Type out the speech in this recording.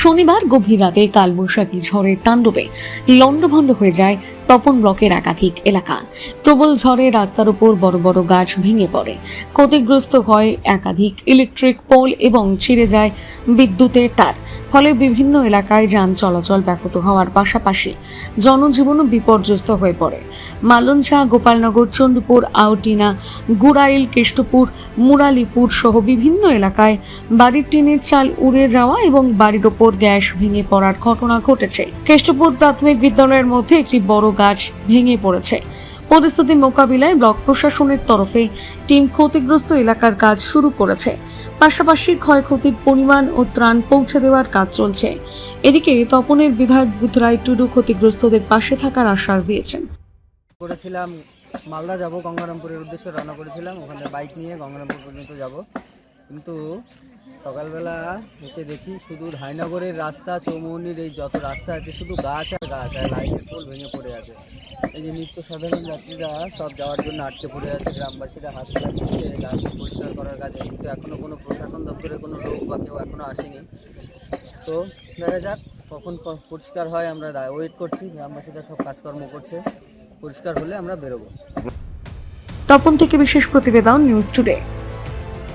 শনিবার গভীর রাতে কালবৈশাখী ঝড়ের তাণ্ডবে লণ্ডভণ্ড হয়ে যায় তপন ব্লকের একাধিক এলাকা। প্রবল ঝড়ে রাস্তার উপর বড় বড় গাছ ভেঙে পড়ে, ক্ষতিগ্রস্ত হয় একাধিক ইলেকট্রিক পোল এবং ছিঁড়ে যায় বিদ্যুতের তার। ফলে বিভিন্ন এলাকায় যান চলাচল ব্যাহত হওয়ার পাশাপাশি জনজীবনও বিপর্যস্ত হয়ে পড়ে। মালঞ্চা, গোপালনগর, চণ্ডীপুর, আউটিনা, গুড়াইল, কেষ্টপুর, মুরালিপুর সহ বিভিন্ন এলাকায় বাড়ির টিনের চাল উড়ে যাওয়া এবং বাড়ির ওপর গ্যাস ভেঙে পড়ার ঘটনা ঘটেছে। কেষ্টপুর প্রাথমিক বিদ্যালয়ের মধ্যে একটি বড় গাছ ভেঙে পড়েছে। পরিস্থিতি মোকাবিলায় ব্লক প্রশাসনের তরফে টিম ক্ষতিগ্রস্ত এলাকার কাজ শুরু করেছে। পাশাপাশি ক্ষয়ক্ষতির পরিমাণ ও ত্রাণ পৌঁছে দেওয়ার কাজ চলছে। এদিকে তপনের বিধায়ক বুধরাই টুডু ক্ষতিগ্রস্তদের পাশে থাকার আশ্বাস দিয়েছেন। করেছিলাম মালদা যাব, গঙ্গারামপুরের উদ্দেশ্যে রওনা করেছিলাম। ওখানে বাইক নিয়ে গঙ্গারামপুর পর্যন্ত যাব, কিন্তু সকালবেলা এসে দেখি শুধু ধাইনগরের রাস্তা, চৌমুহনির এই যত রাস্তা আছে শুধু গাছ আর গাছ, আর লাইটের পোল ভেঙে পড়ে আছে। এই যে নিত্য সাধারণ যাত্রীরা সব যাওয়ার জন্য আটকে পড়ে আছে। গ্রামবাসীরা হাত লাগিয়েছে গাছ পরিষ্কার করার কাজে, কিন্তু এখনও কোনো প্রশাসন দপ্তরে কোনো লোক বা কেউ এখনও আসেনি। তো দেখা যাক কখন পরিষ্কার হয়, আমরা ওয়েট করছি। গ্রামবাসীরা সব কাজকর্ম করছে, পরিষ্কার হলে আমরা বেরোবো। তপন থেকে বিশেষ প্রতিবেদন, নিউজ টুডে।